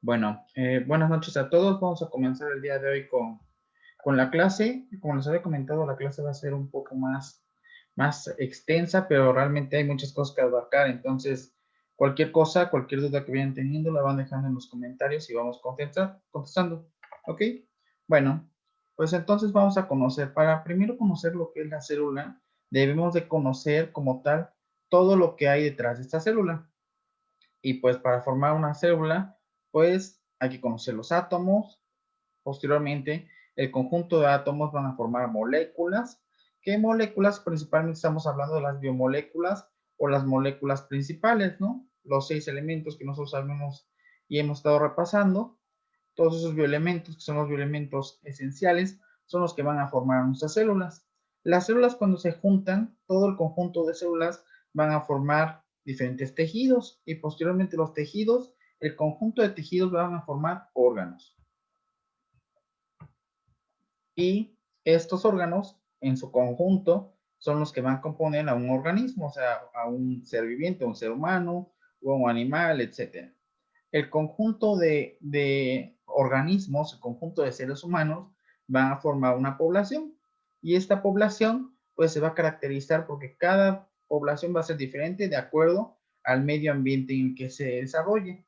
Bueno, buenas noches a todos. Vamos a comenzar el día de hoy con la clase. Como les había comentado, la clase va a ser un poco más extensa, pero realmente hay muchas cosas que abarcar. Entonces, cualquier cosa, cualquier duda que vayan teniendo, la van dejando en los comentarios y vamos contestando. ¿Ok? Bueno, pues entonces vamos a conocer. Para primero conocer lo que es la célula, debemos de conocer como tal todo lo que hay detrás de esta célula. Y pues para formar una célula, pues hay que conocer los átomos. Posteriormente, el conjunto de átomos van a formar moléculas. ¿Qué moléculas? Principalmente estamos hablando de las biomoléculas o las moléculas principales, ¿no? Los 6 elementos que nosotros sabemos y hemos estado repasando. Todos esos bioelementos, que son los bioelementos esenciales, son los que van a formar nuestras células. Las células, cuando se juntan, todo el conjunto de células van a formar diferentes tejidos y posteriormente los tejidos, el conjunto de tejidos van a formar órganos. Y estos órganos, en su conjunto, son los que van a componer a un organismo, o sea, a un ser viviente, un ser humano, o un animal, etc. El conjunto de organismos, el conjunto de seres humanos, van a formar una población. Y esta población, pues, se va a caracterizar porque cada población va a ser diferente de acuerdo al medio ambiente en el que se desarrolle.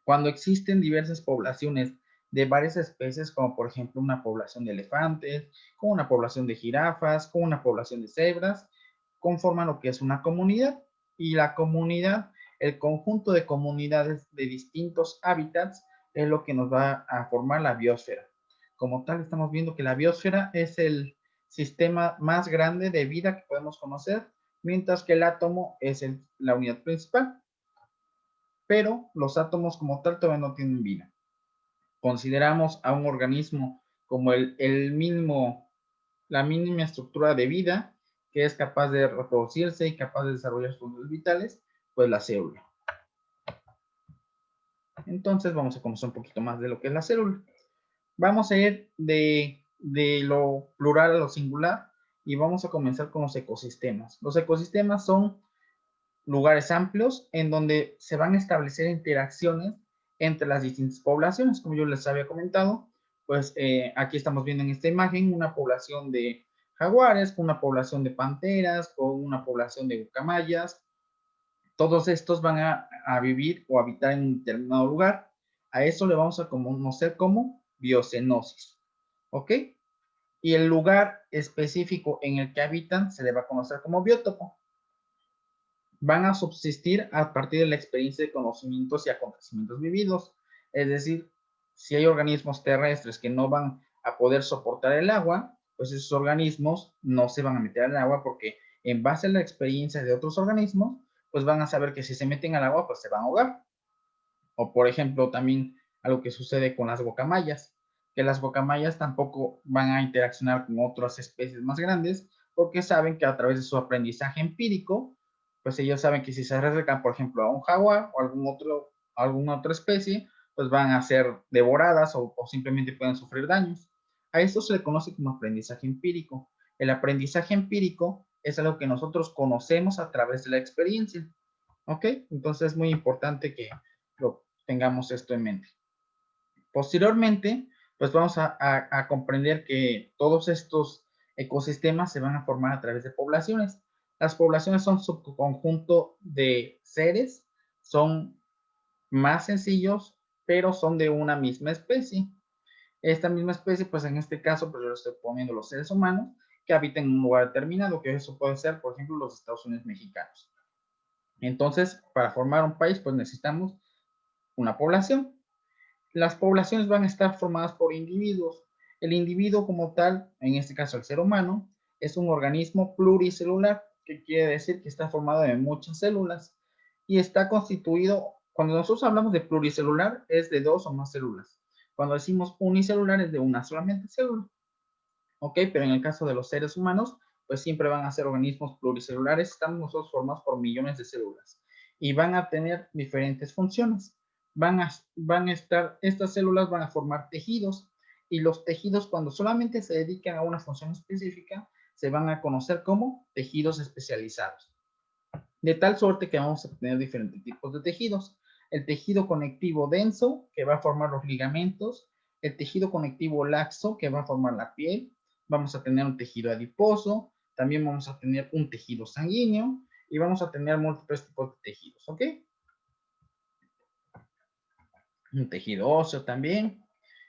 Cuando existen diversas poblaciones de varias especies, como por ejemplo una población de elefantes, como una población de jirafas, como una población de cebras, conforman lo que es una comunidad. Y la comunidad, el conjunto de comunidades de distintos hábitats, es lo que nos va a formar la biosfera. Como tal, estamos viendo que la biosfera es el sistema más grande de vida que podemos conocer, mientras que el átomo es la unidad principal. Pero los átomos como tal todavía no tienen vida. Consideramos a un organismo como la mínima estructura de vida que es capaz de reproducirse y capaz de desarrollar sus funciones vitales, pues la célula. Entonces vamos a conocer un poquito más de lo que es la célula. Vamos a ir de lo plural a lo singular y vamos a comenzar con los ecosistemas. Los ecosistemas son lugares amplios en donde se van a establecer interacciones entre las distintas poblaciones, como yo les había comentado. Pues aquí estamos viendo en esta imagen una población de jaguares, con una población de panteras, con una población de guacamayas. Todos estos van a vivir o habitar en un determinado lugar. A eso le vamos a conocer como biocenosis. ¿Ok? Y el lugar específico en el que habitan se le va a conocer como biótopo. Van a subsistir a partir de la experiencia de conocimientos y acontecimientos vividos. Es decir, si hay organismos terrestres que no van a poder soportar el agua, pues esos organismos no se van a meter al agua porque en base a la experiencia de otros organismos, pues van a saber que si se meten al agua, pues se van a ahogar. O por ejemplo, también algo que sucede con las guacamayas, que las guacamayas tampoco van a interaccionar con otras especies más grandes porque saben que a través de su aprendizaje empírico, pues ellos saben que si se acercan, por ejemplo, a un jaguar o alguna otra especie, pues van a ser devoradas o simplemente pueden sufrir daños. A esto se le conoce como aprendizaje empírico. El aprendizaje empírico es algo que nosotros conocemos a través de la experiencia. ¿Ok? Entonces es muy importante que lo tengamos esto en mente. Posteriormente, pues vamos a comprender que todos estos ecosistemas se van a formar a través de poblaciones. Las poblaciones son subconjunto de seres, son más sencillos, pero son de una misma especie. Esta misma especie, pues en este caso, pues yo estoy poniendo los seres humanos que habitan en un lugar determinado, que eso puede ser, por ejemplo, los Estados Unidos mexicanos. Entonces, para formar un país, pues necesitamos una población. Las poblaciones van a estar formadas por individuos. El individuo como tal, en este caso el ser humano, es un organismo pluricelular, que quiere decir que está formado de muchas células y está constituido, cuando nosotros hablamos de pluricelular, es de dos o más células. Cuando decimos unicelular es de una solamente célula. ¿Ok? Pero en el caso de los seres humanos, pues siempre van a ser organismos pluricelulares, estamos nosotros formados por millones de células y van a tener diferentes funciones. Van a estar, estas células van a formar tejidos y los tejidos cuando solamente se dedican a una función específica se van a conocer como tejidos especializados. De tal suerte que vamos a tener diferentes tipos de tejidos. el tejido conectivo denso, que va a formar los ligamentos, el tejido conectivo laxo, que va a formar la piel, vamos a tener un tejido adiposo, también vamos a tener un tejido sanguíneo y vamos a tener múltiples tipos de tejidos, ¿ok? Un tejido óseo también.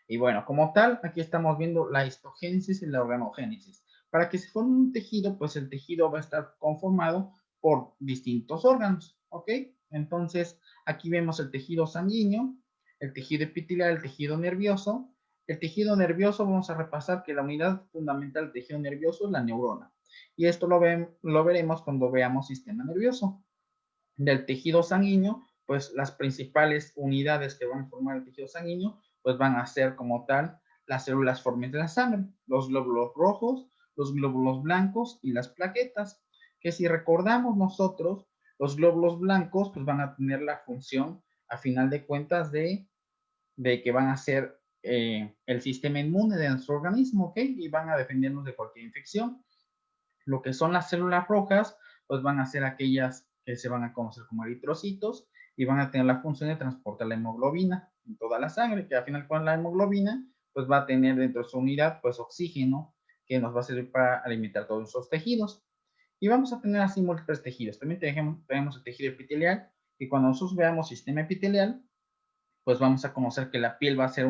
Y bueno, como tal, aquí estamos viendo la histogénesis y la organogénesis. Para que se forme un tejido, pues el tejido va a estar conformado por distintos órganos, ¿ok? Entonces, aquí vemos el tejido sanguíneo, el tejido epitelial, el tejido nervioso. El tejido nervioso, vamos a repasar que la unidad fundamental del tejido nervioso es la neurona. Y esto lo veremos cuando veamos sistema nervioso. Del tejido sanguíneo, pues las principales unidades que van a formar el tejido sanguíneo, pues van a ser como tal las células formes de la sangre, los glóbulos rojos, los glóbulos blancos y las plaquetas, que si recordamos nosotros, los glóbulos blancos pues van a tener la función, a final de cuentas, de que van a ser el sistema inmune de nuestro organismo, ¿ok? Y van a defendernos de cualquier infección. Lo que son las células rojas, pues van a ser aquellas que se van a conocer como eritrocitos y van a tener la función de transportar la hemoglobina en toda la sangre, que al final con la hemoglobina, pues va a tener dentro de su unidad, pues oxígeno, que nos va a servir para alimentar todos esos tejidos. Y vamos a tener así múltiples tejidos. También tenemos el tejido epitelial, y cuando nosotros veamos sistema epitelial, pues vamos a conocer que la piel va a ser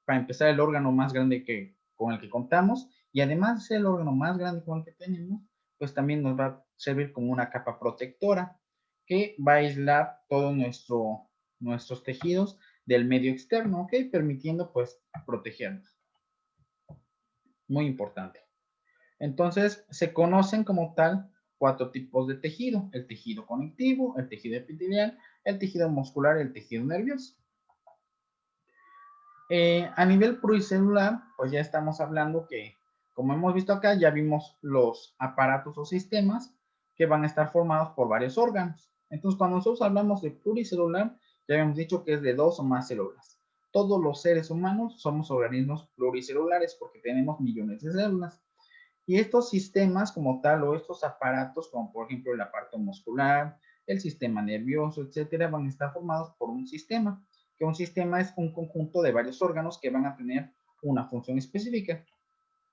para empezar, el órgano más grande con el que contamos, y además de ser el órgano más grande con el que tenemos, pues también nos va a servir como una capa protectora que va a aislar todos nuestros tejidos del medio externo, ¿ok? Permitiendo pues protegernos. Muy importante. Entonces, se conocen como tal 4 tipos de tejido: el tejido conectivo, el tejido epitelial, el tejido muscular y el tejido nervioso. A nivel pluricelular, pues ya estamos hablando que, como hemos visto acá, ya vimos los aparatos o sistemas que van a estar formados por varios órganos. Entonces, cuando nosotros hablamos de pluricelular, ya habíamos dicho que es de 2 o más células. Todos los seres humanos somos organismos pluricelulares porque tenemos millones de células. Y estos sistemas como tal, o estos aparatos, como por ejemplo el aparato muscular, el sistema nervioso, etcétera, van a estar formados por un sistema, que un sistema es un conjunto de varios órganos que van a tener una función específica.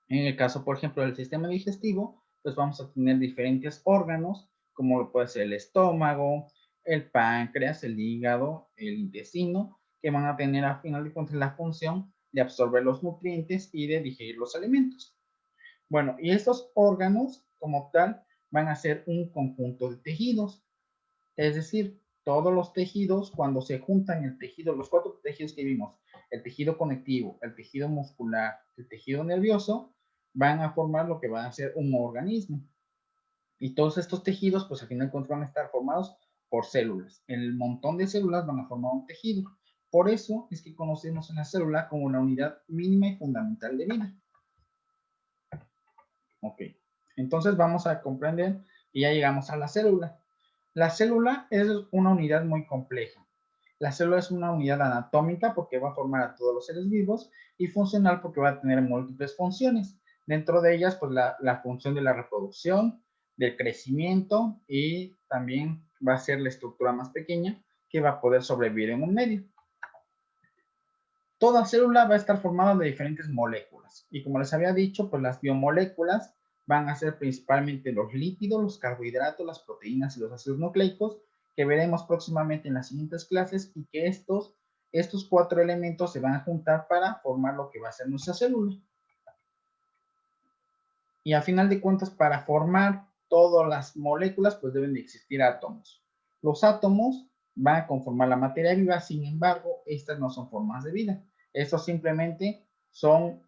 En el caso, por ejemplo, del sistema digestivo, pues vamos a tener diferentes órganos, como lo puede ser el estómago, el páncreas, el hígado, el intestino, que van a tener a final de cuentas la función de absorber los nutrientes y de digerir los alimentos. Bueno, y estos órganos como tal van a ser un conjunto de tejidos, es decir, todos los tejidos cuando se juntan el tejido, los 4 tejidos que vimos, el tejido conectivo, el tejido muscular, el tejido nervioso, van a formar lo que va a ser un organismo. Y todos estos tejidos, pues al final van a estar formados por células. El montón de células van a formar un tejido. Por eso es que conocemos a la célula como una unidad mínima y fundamental de vida. Ok, entonces vamos a comprender y ya llegamos a la célula. La célula es una unidad muy compleja. La célula es una unidad anatómica porque va a formar a todos los seres vivos y funcional porque va a tener múltiples funciones. Dentro de ellas, pues la función de la reproducción, del crecimiento y también va a ser la estructura más pequeña que va a poder sobrevivir en un medio. Toda célula va a estar formada de diferentes moléculas y como les había dicho, pues las biomoléculas van a ser principalmente los lípidos, los carbohidratos, las proteínas y los ácidos nucleicos que veremos próximamente en las siguientes clases y que estos 4 elementos se van a juntar para formar lo que va a ser nuestra célula. Y a final de cuentas, para formar todas las moléculas, pues deben de existir átomos. Los átomos van a conformar la materia viva, sin embargo, estas no son formas de vida. Estos simplemente son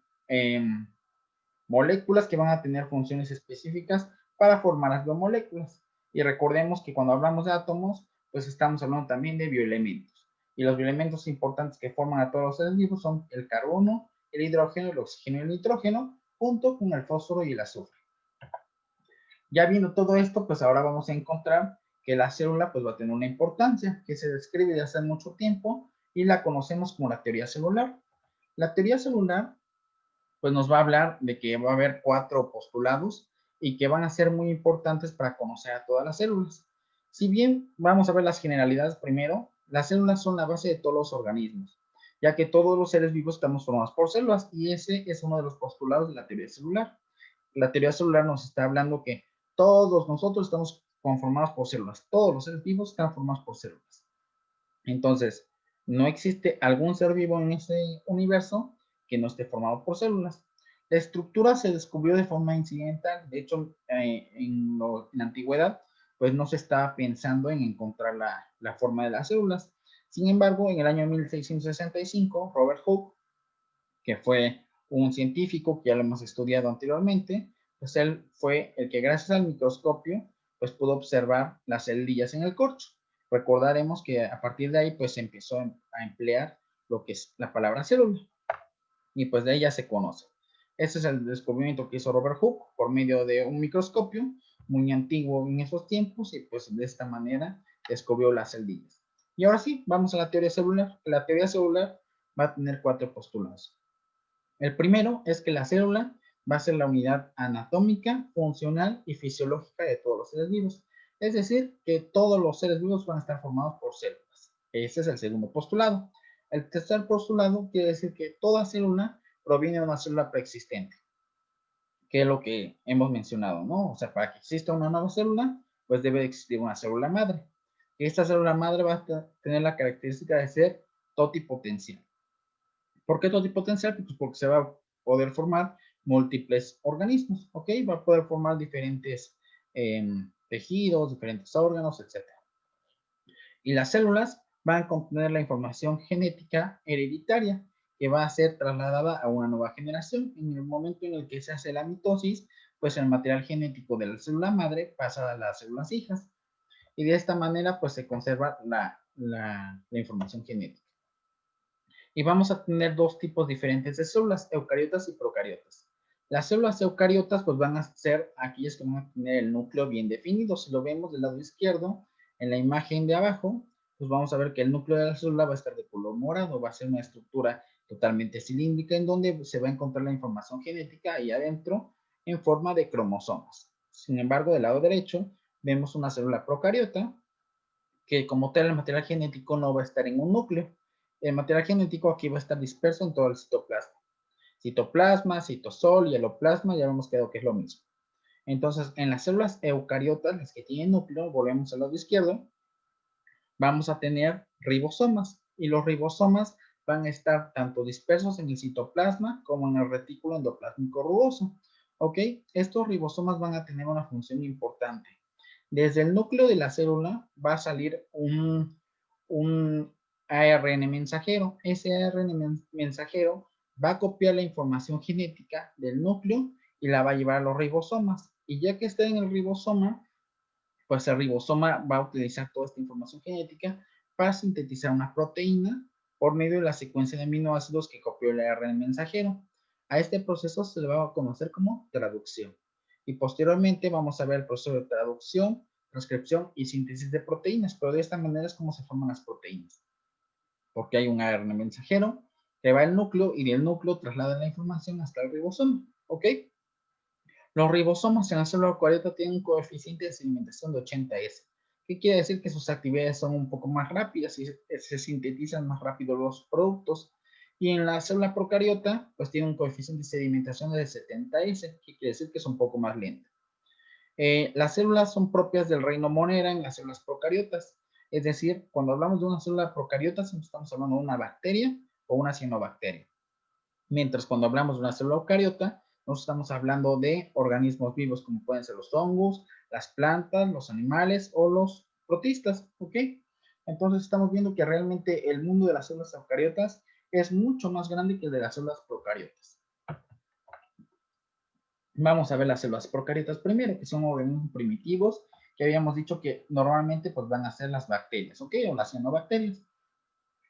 moléculas que van a tener funciones específicas para formar las biomoléculas. Y recordemos que cuando hablamos de átomos, pues estamos hablando también de bioelementos. Y los bioelementos importantes que forman a todos los seres vivos son el carbono, el hidrógeno, el oxígeno y el nitrógeno, junto con el fósforo y el azufre. Ya viendo todo esto, pues ahora vamos a encontrar que la célula pues va a tener una importancia que se describe desde hace mucho tiempo y la conocemos como la teoría celular. La teoría celular pues nos va a hablar de que va a haber 4 postulados y que van a ser muy importantes para conocer a todas las células. Si bien vamos a ver las generalidades primero, Las células son la base de todos los organismos, ya que todos los seres vivos estamos formados por células, y ese es uno de los postulados de la teoría celular. La teoría celular nos está hablando que todos nosotros estamos conformados por células, todos los seres vivos están formados por células. Entonces, no existe algún ser vivo en ese universo que no esté formado por células. La estructura se descubrió de forma incidental. De hecho, en la antigüedad, pues no se estaba pensando en encontrar la forma de las células. Sin embargo, en el año 1665, Robert Hooke, que fue un científico que ya lo hemos estudiado anteriormente, pues él fue el que gracias al microscopio pues pudo observar las celdillas en el corcho. Recordaremos que a partir de ahí pues se empezó a emplear lo que es la palabra célula, y pues de ahí ya se conoce. Ese es el descubrimiento que hizo Robert Hooke por medio de un microscopio muy antiguo en esos tiempos, y pues de esta manera descubrió las celdillas. Y ahora sí, vamos a la teoría celular. La teoría celular va a tener 4 postulados. El primero es que la célula va a ser la unidad anatómica, funcional y fisiológica de todos los seres vivos. Es decir, que todos los seres vivos van a estar formados por células. Ese es el segundo postulado. El tercer postulado quiere decir que toda célula proviene de una célula preexistente, que es lo que hemos mencionado, ¿no? O sea, para que exista una nueva célula, pues debe existir una célula madre. Y esta célula madre va a tener la característica de ser totipotencial. ¿Por qué totipotencial? Pues porque se va a poder formar múltiples organismos, ¿ok? Va a poder formar diferentes tejidos, diferentes órganos, etc. Y las células van a contener la información genética hereditaria que va a ser trasladada a una nueva generación. En el momento en el que se hace la mitosis, pues el material genético de la célula madre pasa a las células hijas, y de esta manera pues se conserva la información genética. Y vamos a tener dos tipos diferentes de células, eucariotas y procariotas. Las células eucariotas pues van a ser aquellas que van a tener el núcleo bien definido. Si lo vemos del lado izquierdo, en la imagen de abajo, pues vamos a ver que el núcleo de la célula va a estar de color morado, va a ser una estructura totalmente cilíndrica en donde se va a encontrar la información genética ahí adentro en forma de cromosomas. Sin embargo, del lado derecho vemos una célula procariota que como tal el material genético no va a estar en un núcleo. El material genético aquí va a estar disperso en todo el citoplasma. Citoplasma, citosol y eloplasma, ya hemos quedado que es lo mismo. Entonces, en las células eucariotas, las que tienen núcleo, volvemos al lado izquierdo, vamos a tener ribosomas, y los ribosomas van a estar tanto dispersos en el citoplasma como en el retículo endoplásmico rugoso. ¿Ok? Estos ribosomas van a tener una función importante. Desde el núcleo de la célula va a salir un ARN mensajero. Ese ARN mensajero va a copiar la información genética del núcleo y la va a llevar a los ribosomas. Y ya que está en el ribosoma, pues el ribosoma va a utilizar toda esta información genética para sintetizar una proteína por medio de la secuencia de aminoácidos que copió el ARN mensajero. A este proceso se le va a conocer como traducción. Y posteriormente vamos a ver el proceso de traducción, transcripción y síntesis de proteínas, pero de esta manera es como se forman las proteínas. Porque hay un ARN mensajero que va al núcleo y del núcleo traslada la información hasta el ribosoma. ¿Ok? Los ribosomas en la célula eucariota tienen un coeficiente de sedimentación de 80S. ¿Qué quiere decir? Que sus actividades son un poco más rápidas y se sintetizan más rápido los productos. Y en la célula procariota, pues tiene un coeficiente de sedimentación de 70S, que quiere decir que es un poco más lenta. Las células son propias del reino Monera en las células procariotas. Es decir, cuando hablamos de una célula procariota, estamos hablando de una bacteria o una cianobacteria. Mientras cuando hablamos de una célula eucariota, nos estamos hablando de organismos vivos como pueden ser los hongos, las plantas, los animales o los protistas, ¿ok? Entonces estamos viendo que realmente el mundo de las células eucariotas es mucho más grande que el de las células procariotas. Vamos a ver las células procariotas primero, que son organismos primitivos, que habíamos dicho que normalmente pues van a ser las bacterias, ¿ok? O las cianobacterias.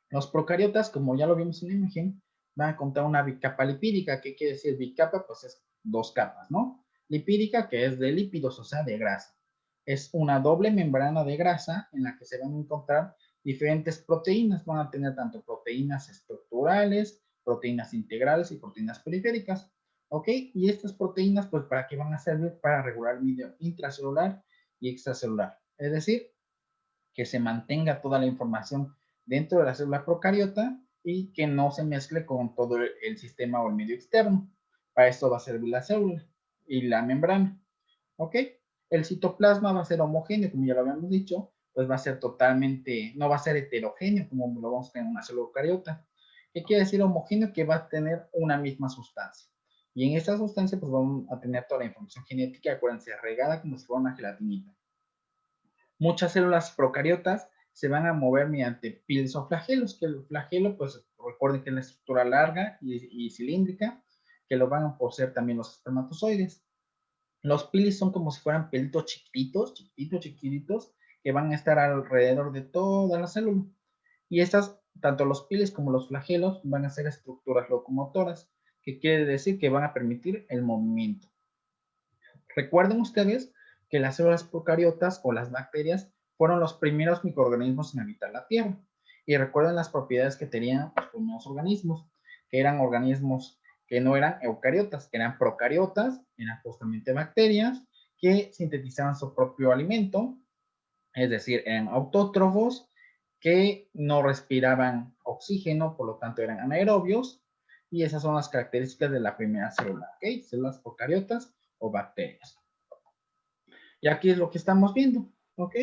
Los procariotas, como ya lo vimos en la imagen, van a contar una bicapa lipídica. ¿Qué quiere decir bicapa? Pues es dos capas, ¿no? Lipídica, que es de lípidos, o sea, de grasa. Es una doble membrana de grasa en la que se van a encontrar diferentes proteínas. Van a tener tanto proteínas estructurales, proteínas integrales y proteínas periféricas. ¿Ok? Y estas proteínas, pues, ¿para qué van a servir? Para regular el medio intracelular y extracelular. Es decir, que se mantenga toda la información dentro de la célula procariota y que no se mezcle con todo el sistema o el medio externo. Para esto va a servir la célula y la membrana. ¿Ok? El citoplasma va a ser homogéneo, como ya lo habíamos dicho, pues va a ser totalmente, no va a ser heterogéneo como lo vamos a tener en una célula eucariota. ¿Qué quiere decir homogéneo? Que va a tener una misma sustancia. Y en esta sustancia pues vamos a tener toda la información genética, acuérdense, regada como si fuera una gelatinita. Muchas células procariotas se van a mover mediante piles o flagelos, que el flagelo, pues recuerden que es la estructura larga y cilíndrica, que lo van a poseer también los espermatozoides. Los pilis son como si fueran pelitos chiquititos, que van a estar alrededor de toda la célula. Y estas, tanto los pilis como los flagelos, van a ser estructuras locomotoras, que quiere decir que van a permitir el movimiento. Recuerden ustedes que las células procariotas o las bacterias fueron los primeros microorganismos en habitar la Tierra. Y recuerden las propiedades que tenían los primeros organismos, que eran organismos que no eran eucariotas, que eran procariotas, eran justamente bacterias que sintetizaban su propio alimento, es decir, eran autótrofos que no respiraban oxígeno, por lo tanto eran anaerobios, y esas son las características de la primera célula, ¿ok? Células procariotas o bacterias. Y aquí es lo que estamos viendo, ¿ok?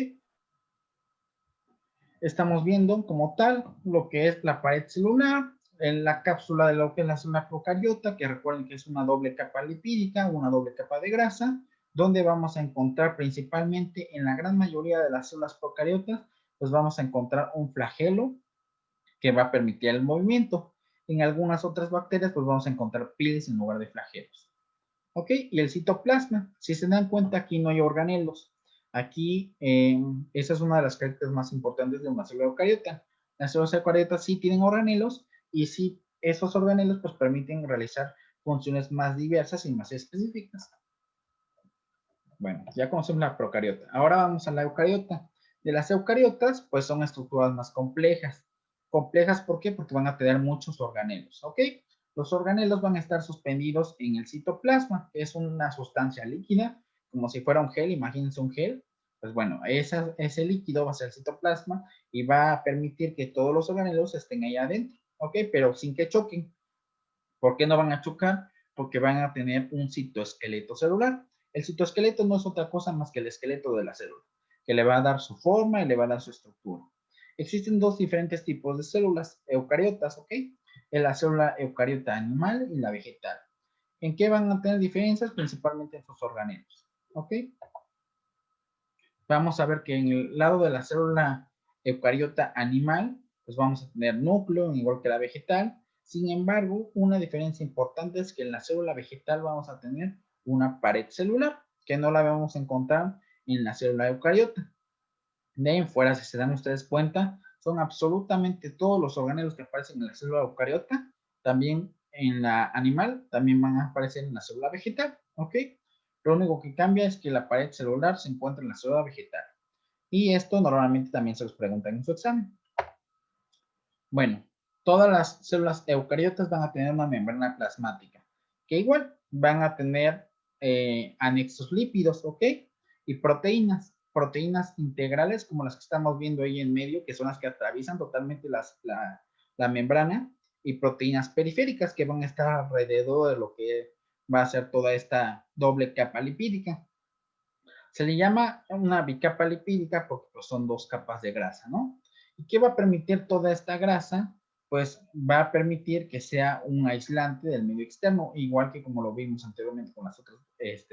Estamos viendo como tal lo que es la pared celular, en la cápsula de lo que es la célula procariota, que recuerden que es una doble capa lipídica, una doble capa de grasa, donde vamos a encontrar principalmente en la gran mayoría de las células procariotas, pues vamos a encontrar un flagelo que va a permitir el movimiento. En algunas otras bacterias, pues vamos a encontrar piles en lugar de flagelos. ¿Ok? Y el citoplasma, si se dan cuenta, aquí no hay organelos. Aquí, esa es una de las características más importantes de una célula eucariota. Las células eucariotas sí tienen organelos y sí, esos organelos pues permiten realizar funciones más diversas y más específicas. Bueno, ya conocemos la procariota. Ahora vamos a la eucariota. De las eucariotas, pues son estructuras más complejas. Complejas, ¿por qué? Porque van a tener muchos organelos, ¿ok? Los organelos van a estar suspendidos en el citoplasma, que es una sustancia líquida, como si fuera un gel, imagínense un gel. Pues bueno, ese líquido va a ser el citoplasma y va a permitir que todos los organelos estén ahí adentro, ¿ok? Pero sin que choquen. ¿Por qué no van a chocar? Porque van a tener un citoesqueleto celular. El citoesqueleto no es otra cosa más que el esqueleto de la célula, que le va a dar su forma y le va a dar su estructura. Existen dos diferentes tipos de células eucariotas, ¿ok? En la célula eucariota animal y la vegetal. ¿En qué van a tener diferencias? Principalmente en sus organelos, ¿ok? Vamos a ver que en el lado de la célula eucariota animal, pues vamos a tener núcleo, igual que la vegetal. Sin embargo, una diferencia importante es que en la célula vegetal vamos a tener una pared celular, que no la vamos a encontrar en la célula eucariota. De ahí en fuera, si se dan ustedes cuenta, son absolutamente todos los organelos que aparecen en la célula eucariota, también en la animal, también van a aparecer en la célula vegetal, ¿ok? Lo único que cambia es que la pared celular se encuentra en la célula vegetal. Y esto normalmente también se los preguntan en su examen. Bueno, todas las células eucariotas van a tener una membrana plasmática, que igual van a tener anexos lípidos, ¿ok? Y proteínas integrales como las que estamos viendo ahí en medio, que son las que atraviesan totalmente la membrana, y proteínas periféricas que van a estar alrededor de lo que va a ser toda esta doble capa lipídica. Se le llama una bicapa lipídica porque pues, son dos capas de grasa, ¿no? ¿Y qué va a permitir toda esta grasa? Pues va a permitir que sea un aislante del medio externo, igual que como lo vimos anteriormente con las otras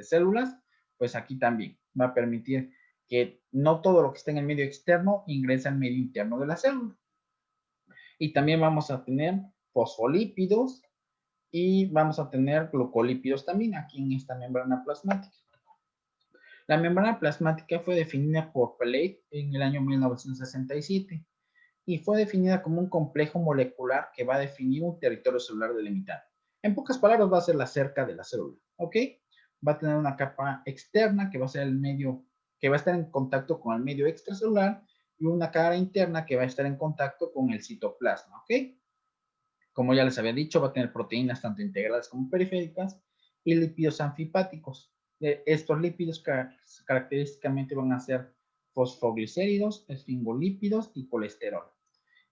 células, pues aquí también va a permitir que no todo lo que está en el medio externo ingresa al medio interno de la célula. Y también vamos a tener fosfolípidos y vamos a tener glucolípidos también aquí en esta membrana plasmática. La membrana plasmática fue definida por Palade en el año 1967 y fue definida como un complejo molecular que va a definir un territorio celular delimitado. En pocas palabras, va a ser la cerca de la célula, ¿ok? Va a tener una capa externa que va a ser el medio, que va a estar en contacto con el medio extracelular y una cara interna que va a estar en contacto con el citoplasma, ¿ok? Como ya les había dicho, va a tener proteínas tanto integrales como periféricas y lípidos anfipáticos. Estos lípidos característicamente van a ser fosfoglicéridos, esfingolípidos y colesterol.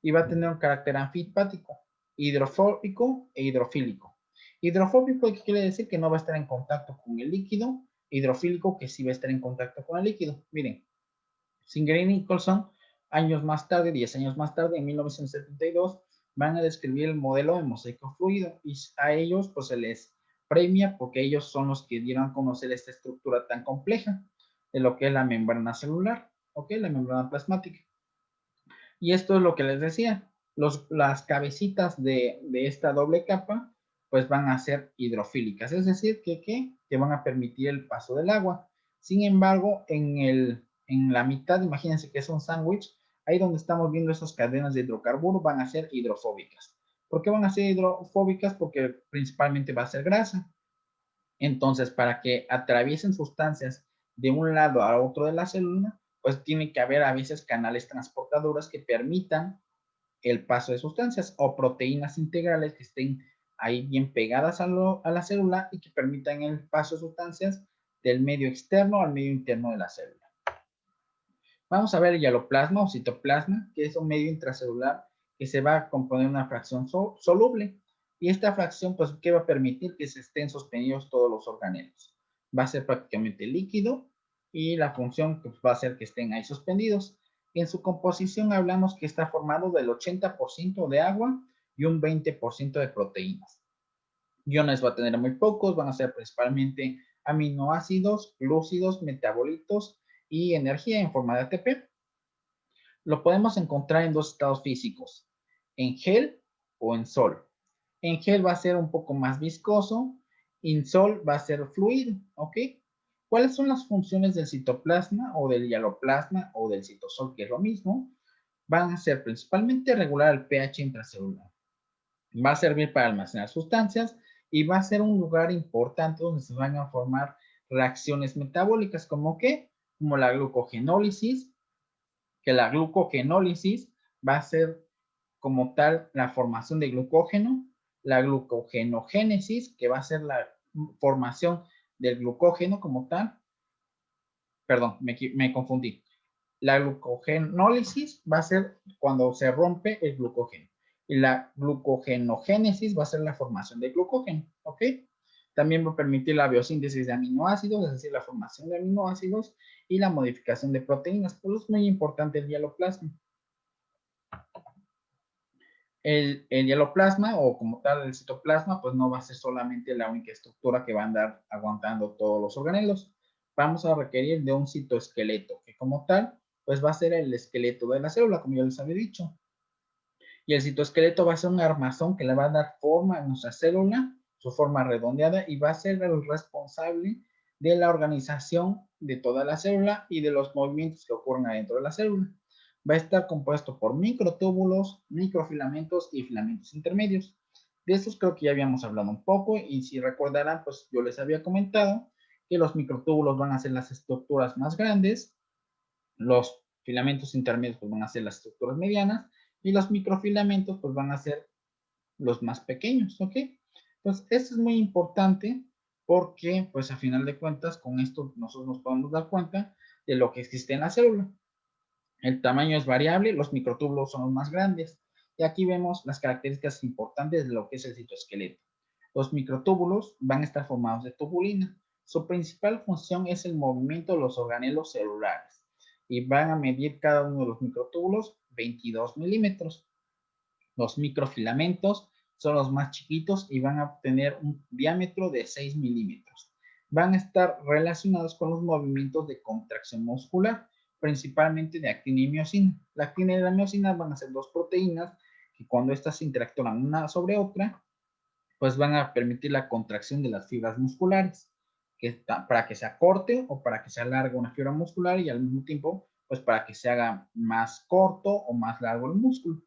y va a tener un carácter anfipático, hidrofóbico e hidrofílico. Hidrofóbico, ¿qué quiere decir? Que no va a estar en contacto con el líquido. Hidrofílico, que sí va a estar en contacto con el líquido. Miren, Singer y Nicholson, años más tarde, 10 años más tarde, en 1972, van a describir el modelo de mosaico fluido y a ellos pues se les premia porque ellos son los que dieron a conocer esta estructura tan compleja de lo que es la membrana celular, ¿ok? La membrana plasmática. Y esto es lo que les decía, las cabecitas de esta doble capa pues van a ser hidrofílicas, es decir, que van a permitir el paso del agua. Sin embargo, en la mitad, imagínense que es un sándwich, ahí donde estamos viendo esas cadenas de hidrocarburos van a ser hidrofóbicas. ¿Por qué van a ser hidrofóbicas? Porque principalmente va a ser grasa. Entonces, para que atraviesen sustancias de un lado a otro de la célula, pues tiene que haber a veces canales transportadores que permitan el paso de sustancias o proteínas integrales que estén ahí bien pegadas a la célula y que permitan el paso de sustancias del medio externo al medio interno de la célula. Vamos a ver el hialoplasma o citoplasma, que es un medio intracelular que se va a componer una fracción soluble. Y esta fracción, pues, ¿qué va a permitir? Que se estén sostenidos todos los organelos. Va a ser prácticamente líquido y la función pues, va a ser que estén ahí suspendidos. En su composición hablamos que está formado del 80% de agua y un 20% de proteínas. Iones va a tener muy pocos, van a ser principalmente aminoácidos, glúcidos, metabolitos y energía en forma de ATP. Lo podemos encontrar en dos estados físicos, en gel o en sol. En gel va a ser un poco más viscoso, en sol va a ser fluido, ¿ok? ¿Cuáles son las funciones del citoplasma o del hialoplasma o del citosol, que es lo mismo? Van a ser principalmente regular el pH intracelular. Va a servir para almacenar sustancias y va a ser un lugar importante donde se van a formar reacciones metabólicas, como qué, como la glucogenólisis, que la glucogenólisis va a ser como tal la formación de glucógeno, la glucogenogénesis, que va a ser la formación del glucógeno como tal. Perdón, me confundí. La glucogenólisis va a ser cuando se rompe el glucógeno. Y la glucogenogénesis va a ser la formación de glucógeno, ¿ok? También va a permitir la biosíntesis de aminoácidos, es decir, la formación de aminoácidos y la modificación de proteínas. Por eso es muy importante el hialoplasma. El hialoplasma o como tal el citoplasma, pues no va a ser solamente la única estructura que va a andar aguantando todos los organelos. Vamos a requerir de un citoesqueleto, que como tal, pues va a ser el esqueleto de la célula, como ya les había dicho. Y el citoesqueleto va a ser un armazón que le va a dar forma a nuestra célula, su forma redondeada, y va a ser el responsable de la organización de toda la célula y de los movimientos que ocurren adentro de la célula. Va a estar compuesto por microtúbulos, microfilamentos y filamentos intermedios. De estos creo que ya habíamos hablado un poco y si recordarán, pues yo les había comentado que los microtúbulos van a ser las estructuras más grandes, los filamentos intermedios pues van a ser las estructuras medianas y los microfilamentos pues van a ser los más pequeños, ¿ok? Pues esto es muy importante porque pues a final de cuentas con esto nosotros nos podemos dar cuenta de lo que existe en la célula. El tamaño es variable, los microtúbulos son los más grandes y aquí vemos las características importantes de lo que es el citoesqueleto. Los microtúbulos van a estar formados de tubulina. Su principal función es el movimiento de los organelos celulares y van a medir cada uno de los microtúbulos 22 milímetros. Los microfilamentos son los más chiquitos y van a tener un diámetro de 6 milímetros. Van a estar relacionados con los movimientos de contracción muscular, principalmente de actina y miocina. La actina y la miocina van a ser dos proteínas que cuando estas interactúan una sobre otra, pues van a permitir la contracción de las fibras musculares, para que se acorte o para que se alargue una fibra muscular y al mismo tiempo, pues para que se haga más corto o más largo el músculo.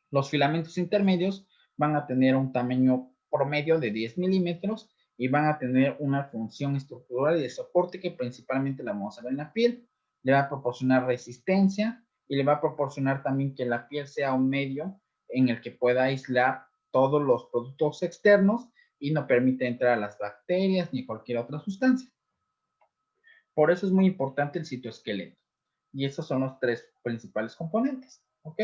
Los filamentos intermedios van a tener un tamaño promedio de 10 milímetros y van a tener una función estructural y de soporte que principalmente la vamos a ver en la piel. Le va a proporcionar resistencia y le va a proporcionar también que la piel sea un medio en el que pueda aislar todos los productos externos y no permite entrar a las bacterias ni cualquier otra sustancia. Por eso es muy importante el citoesqueleto. Y esos son los tres principales componentes. ¿Ok?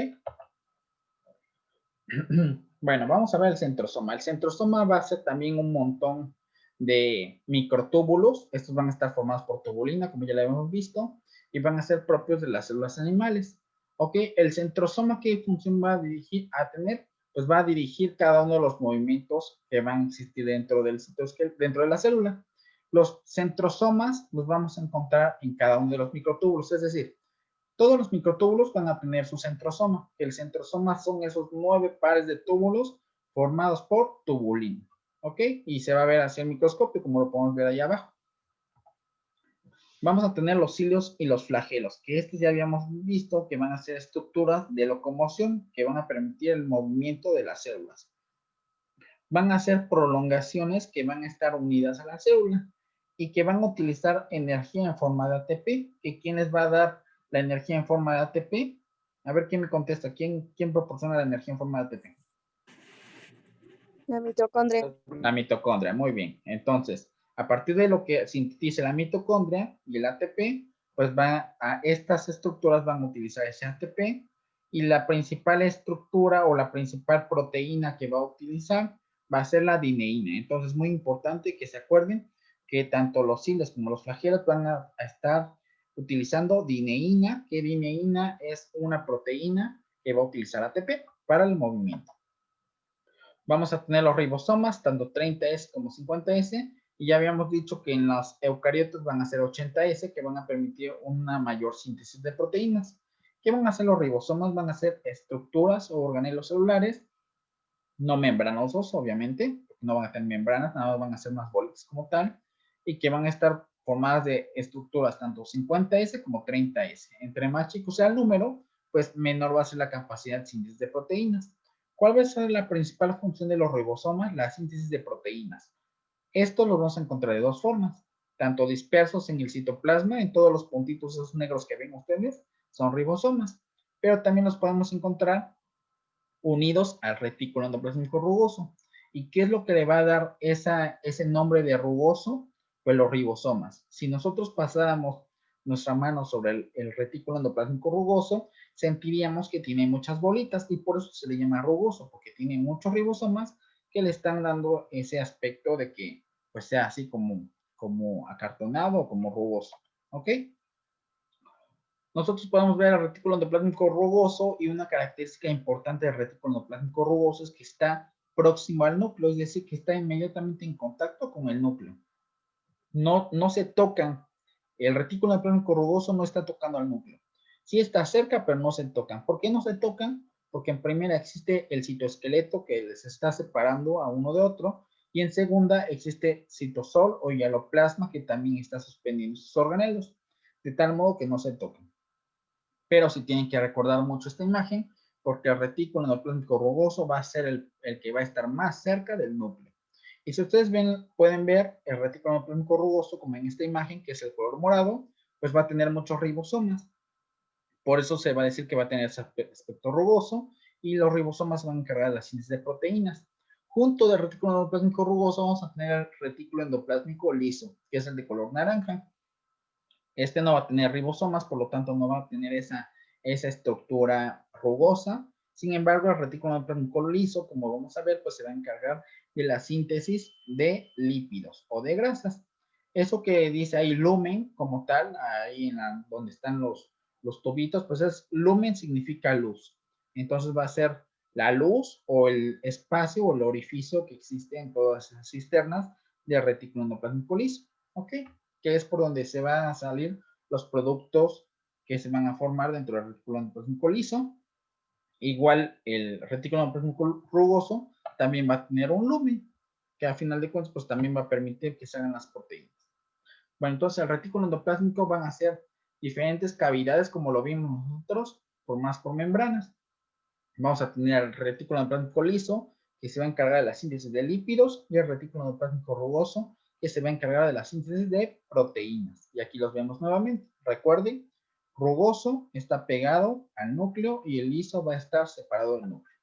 Bueno, vamos a ver el centrosoma. El centrosoma va a ser también un montón de microtúbulos. Estos van a estar formados por tubulina, como ya lo hemos visto, y van a ser propios de las células animales. ¿Ok? El centrosoma, ¿qué función va a dirigir a tener? Pues va a dirigir cada uno de los movimientos que van a existir dentro del citosqueleto, dentro de la célula. Los centrosomas los vamos a encontrar en cada uno de los microtúbulos, es decir, todos los microtúbulos van a tener su centrosoma. El centrosoma son esos 9 pares de túbulos formados por tubulina. ¿Ok? Y se va a ver hacia el microscopio, como lo podemos ver allá abajo. Vamos a tener los cilios y los flagelos, que estos ya habíamos visto que van a ser estructuras de locomoción que van a permitir el movimiento de las células. Van a ser prolongaciones que van a estar unidas a la célula y que van a utilizar energía en forma de ATP. ¿Y quién les va a dar la energía en forma de ATP? A ver quién me contesta. ¿Quién proporciona la energía en forma de ATP? La mitocondria. La mitocondria, muy bien. Entonces, a partir de lo que sintetice la mitocondria y el ATP, pues estas estructuras van a utilizar ese ATP y la principal estructura o la principal proteína que va a utilizar va a ser la dineína. Entonces, muy importante que se acuerden que tanto los cilios como los flagelos van a estar utilizando dineína, que dineína es una proteína que va a utilizar ATP para el movimiento. Vamos a tener los ribosomas, tanto 30S como 50S, y ya habíamos dicho que en los eucariotos van a ser 80S, que van a permitir una mayor síntesis de proteínas. ¿Qué van a hacer los ribosomas? Van a ser estructuras o organelos celulares, no membranosos, obviamente, no van a tener membranas, nada más van a ser unas bolitas como tal, y que van a estar formadas de estructuras tanto 50S como 30S. Entre más chico sea el número, pues menor va a ser la capacidad de síntesis de proteínas. ¿Cuál va a ser la principal función de los ribosomas? La síntesis de proteínas. Esto lo vamos a encontrar de dos formas, tanto dispersos en el citoplasma, en todos los puntitos esos negros que ven ustedes, son ribosomas, pero también los podemos encontrar unidos al retículo endoplásmico rugoso. ¿Y qué es lo que le va a dar ese nombre de rugoso? Pues los ribosomas. Si nosotros pasáramos nuestra mano sobre el retículo endoplásmico rugoso, sentiríamos que tiene muchas bolitas y por eso se le llama rugoso, porque tiene muchos ribosomas que le están dando ese aspecto de que pues sea así como acartonado o como rugoso. ¿Ok? Nosotros podemos ver el retículo endoplásmico rugoso y una característica importante del retículo endoplásmico rugoso es que está próximo al núcleo, es decir, que está inmediatamente en contacto con el núcleo. No se tocan. El retículo endoplásmico rugoso no está tocando al núcleo. Sí está cerca, pero no se tocan. ¿Por qué no se tocan? Porque en primera existe el citoesqueleto que les está separando a uno de otro, y en segunda existe citosol o hialoplasma que también está suspendiendo sus organelos, de tal modo que no se tocan. Pero sí tienen que recordar mucho esta imagen porque el retículo endoplásmico rugoso va a ser el que va a estar más cerca del núcleo. Y si ustedes pueden ver el retículo endoplásmico rugoso como en esta imagen, que es el color morado, pues va a tener muchos ribosomas. Por eso se va a decir que va a tener ese aspecto rugoso y los ribosomas van a encargar de la síntesis de proteínas. Junto del retículo endoplásmico rugoso vamos a tener el retículo endoplasmico liso, que es el de color naranja. Este no va a tener ribosomas, por lo tanto no va a tener esa estructura rugosa. Sin embargo, el retículo endoplasmico liso, como vamos a ver, pues se va a encargar de la síntesis de lípidos o de grasas. Eso que dice ahí lumen como tal, ahí donde están los tubitos, pues es lumen significa luz. Entonces va a ser la luz o el espacio o el orificio que existe en todas esas cisternas de retículo endoplasmico liso. ¿Ok? Que es por donde se van a salir los productos que se van a formar dentro del retículo endoplasmico liso. Igual el retículo endoplasmico rugoso también va a tener un lumen, que a final de cuentas pues también va a permitir que salgan las proteínas. Bueno, entonces el retículo endoplasmico van a ser diferentes cavidades como lo vimos nosotros, formadas por membranas. Vamos a tener el retículo endoplasmico liso, que se va a encargar de la síntesis de lípidos, y el retículo endoplasmico rugoso, que se va a encargar de la síntesis de proteínas. Y aquí los vemos nuevamente. Recuerden, rugoso está pegado al núcleo y el liso va a estar separado del núcleo.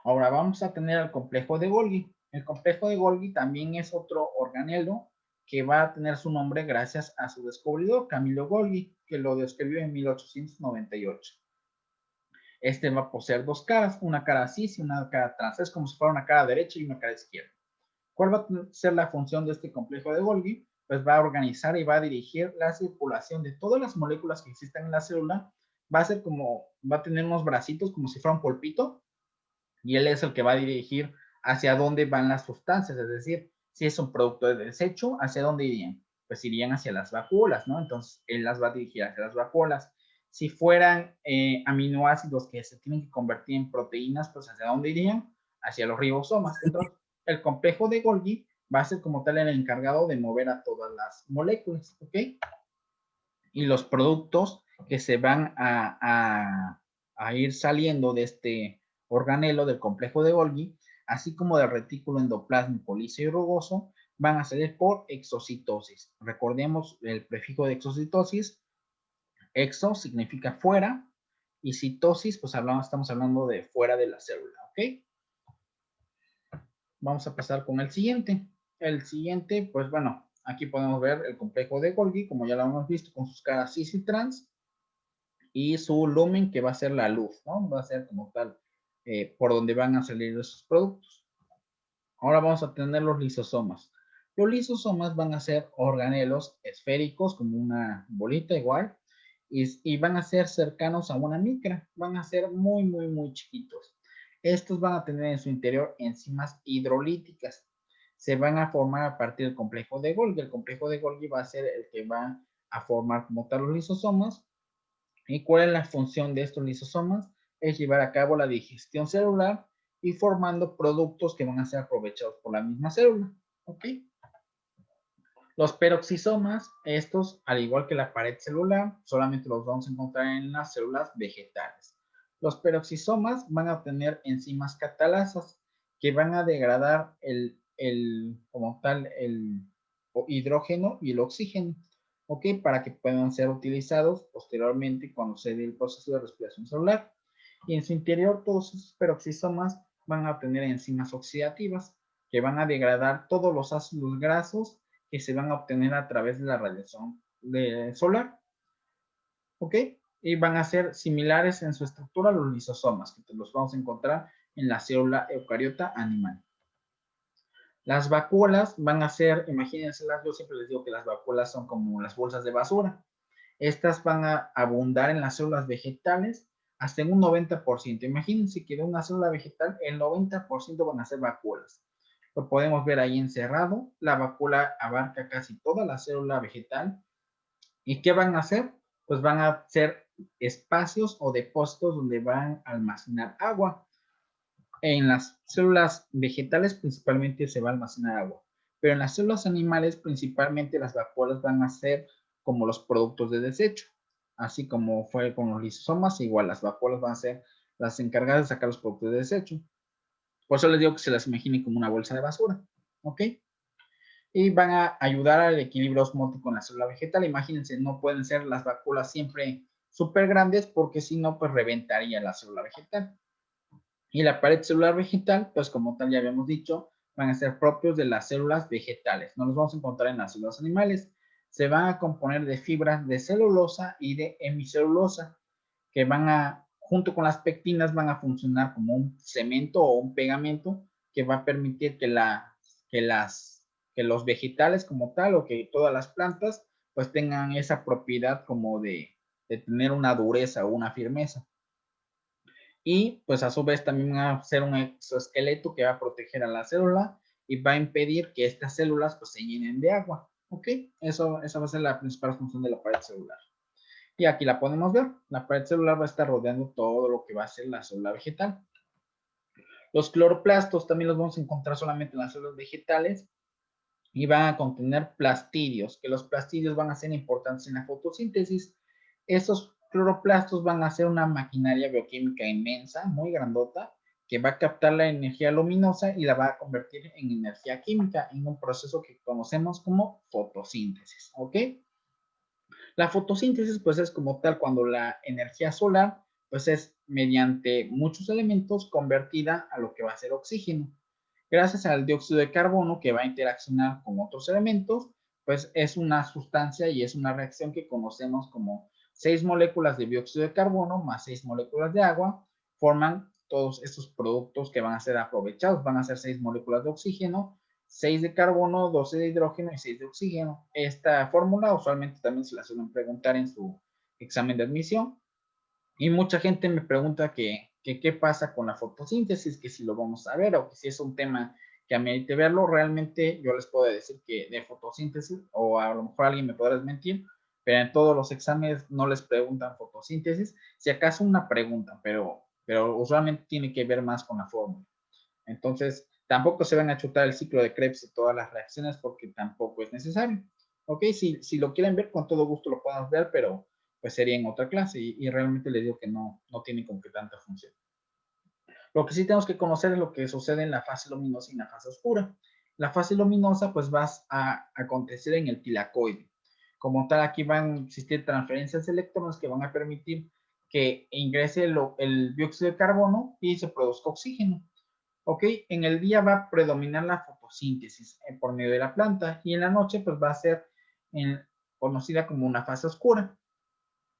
Ahora vamos a tener el complejo de Golgi. El complejo de Golgi también es otro organelo que va a tener su nombre gracias a su descubridor, Camillo Golgi, que lo describió en 1898. este va a poseer dos caras, una cara cis y una cara trans. Es como si fuera una cara derecha y una cara izquierda. ¿Cuál va a ser la función de este complejo de Golgi? Pues va a organizar y va a dirigir la circulación de todas las moléculas que existen en la célula. Va a ser como, va a tener unos bracitos como si fuera un pulpito, y él es el que va a dirigir hacia dónde van las sustancias, es decir, si es un producto de desecho, ¿hacia dónde irían? Pues irían hacia las vacuolas, ¿no? Entonces, él las va a dirigir hacia las vacuolas. Si fueran aminoácidos que se tienen que convertir en proteínas, pues ¿hacia dónde irían? Hacia los ribosomas. Entonces, el complejo de Golgi va a ser como tal el encargado de mover a todas las moléculas, ¿ok? Y los productos que se van a ir saliendo de este organelo del complejo de Golgi, así como del retículo endoplásmico liso y rugoso, van a salir por exocitosis. Recordemos el prefijo de exocitosis. Exo significa fuera y citosis, pues estamos hablando de fuera de la célula, ¿ok? Vamos a pasar con el siguiente. El siguiente, pues bueno, aquí podemos ver el complejo de Golgi, como ya lo hemos visto, con sus caras cis y trans, y su lumen, que va a ser la luz, ¿no? Va a ser como tal, por donde van a salir esos productos. Ahora vamos a tener los lisosomas. Los lisosomas van a ser organelos esféricos, como una bolita igual, y van a ser cercanos a una micra, van a ser muy, muy, muy chiquitos. Estos van a tener en su interior enzimas hidrolíticas. Se van a formar a partir del complejo de Golgi. El complejo de Golgi va a ser el que va a formar como tal los lisosomas. ¿Y cuál es la función de estos lisosomas? Es llevar a cabo la digestión celular y formando productos que van a ser aprovechados por la misma célula. ¿Ok? Los peroxisomas, estos, al igual que la pared celular, solamente los vamos a encontrar en las células vegetales. Los peroxisomas van a tener enzimas catalasas que van a degradar como tal, el hidrógeno y el oxígeno, ¿ok? Para que puedan ser utilizados posteriormente cuando se dé el proceso de respiración celular. Y en su interior, todos esos peroxisomas van a tener enzimas oxidativas que van a degradar todos los ácidos grasos que se van a obtener a través de la radiación solar, ¿ok? Y van a ser similares en su estructura a los lisosomas, que los vamos a encontrar en la célula eucariota animal. Las vacuolas van a ser, imagínenselas, yo siempre les digo que las vacuolas son como las bolsas de basura. Estas van a abundar en las células vegetales hasta en un 90%. Imagínense que de una célula vegetal el 90% van a ser vacuolas. Lo podemos ver ahí encerrado. La vacuola abarca casi toda la célula vegetal. ¿Y qué van a hacer? Pues van a ser espacios o depósitos donde van a almacenar agua. En las células vegetales principalmente se va a almacenar agua, pero en las células animales principalmente las vacuolas van a ser como los productos de desecho, así como fue con los lisosomas, igual las vacuolas van a ser las encargadas de sacar los productos de desecho. Por eso les digo que se las imaginen como una bolsa de basura, ¿ok? Y van a ayudar al equilibrio osmótico en la célula vegetal. Imagínense, no pueden ser las vacuolas siempre súper grandes porque si no, pues reventaría la célula vegetal. Y la pared celular vegetal, pues como tal ya habíamos dicho, van a ser propios de las células vegetales. No los vamos a encontrar en las células animales. Se van a componer de fibras de celulosa y de hemicelulosa, que van a, junto con las pectinas, van a funcionar como un cemento o un pegamento que va a permitir que los vegetales como tal o que todas las plantas pues tengan esa propiedad como de tener una dureza o una firmeza. Y pues a su vez también va a ser un exoesqueleto que va a proteger a la célula y va a impedir que estas células pues se llenen de agua, ¿ok? Esa va a ser la principal función de la pared celular. Y aquí la podemos ver, la pared celular va a estar rodeando todo lo que va a ser la célula vegetal. Los cloroplastos también los vamos a encontrar solamente en las células vegetales y van a contener plastidios, que los plastidios van a ser importantes en la fotosíntesis. Esos cloroplastos van a ser una maquinaria bioquímica inmensa, muy grandota, que va a captar la energía luminosa y la va a convertir en energía química en un proceso que conocemos como fotosíntesis, ¿ok? La fotosíntesis pues es como tal cuando la energía solar pues es mediante muchos elementos convertida a lo que va a ser oxígeno. Gracias al dióxido de carbono que va a interaccionar con otros elementos, pues es una sustancia y es una reacción que conocemos como 6 moléculas de dióxido de carbono más 6 moléculas de agua, forman todos estos productos que van a ser aprovechados. Van a ser 6 moléculas de oxígeno, 6 de carbono, 12 de hidrógeno y 6 de oxígeno. Esta fórmula usualmente también se la suelen preguntar en su examen de admisión. Y mucha gente me pregunta que qué pasa con la fotosíntesis, que si lo vamos a ver o que si es un tema que amerite verlo. Realmente yo les puedo decir que de fotosíntesis, o a lo mejor alguien me podrá desmentir, pero en todos los exámenes no les preguntan fotosíntesis, si acaso una pregunta, pero usualmente tiene que ver más con la fórmula. Entonces, tampoco se van a chutar el ciclo de Krebs y todas las reacciones porque tampoco es necesario. Ok, si lo quieren ver, con todo gusto lo podemos ver, pero pues sería en otra clase y realmente les digo que no tiene como que tanta función. Lo que sí tenemos que conocer es lo que sucede en la fase luminosa y en la fase oscura. La fase luminosa pues va a acontecer en el tilacoide. Como tal, aquí van a existir transferencias de electrones que van a permitir que ingrese el dióxido de carbono y se produzca oxígeno. Ok, en el día va a predominar la fotosíntesis por medio de la planta y en la noche pues va a ser conocida como una fase oscura,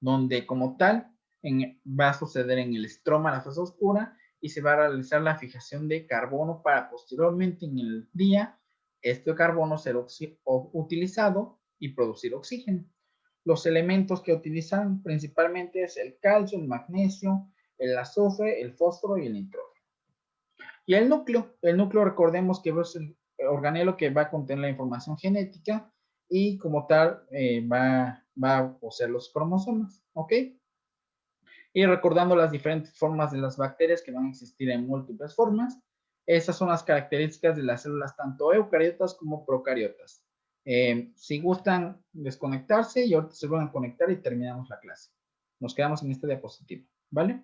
donde como tal va a suceder en el estroma la fase oscura y se va a realizar la fijación de carbono para posteriormente en el día este carbono ser utilizado y producir oxígeno. Los elementos que utilizan principalmente es el calcio, el magnesio, el azufre, el fósforo y el nitrógeno. Y el núcleo recordemos que es el organelo que va a contener la información genética y como tal va a poseer los cromosomas, ¿ok? Y recordando las diferentes formas de las bacterias que van a existir en múltiples formas, esas son las características de las células tanto eucariotas como procariotas. Si gustan desconectarse y ahorita se van a conectar y terminamos la clase. Nos quedamos en esta diapositiva, ¿vale?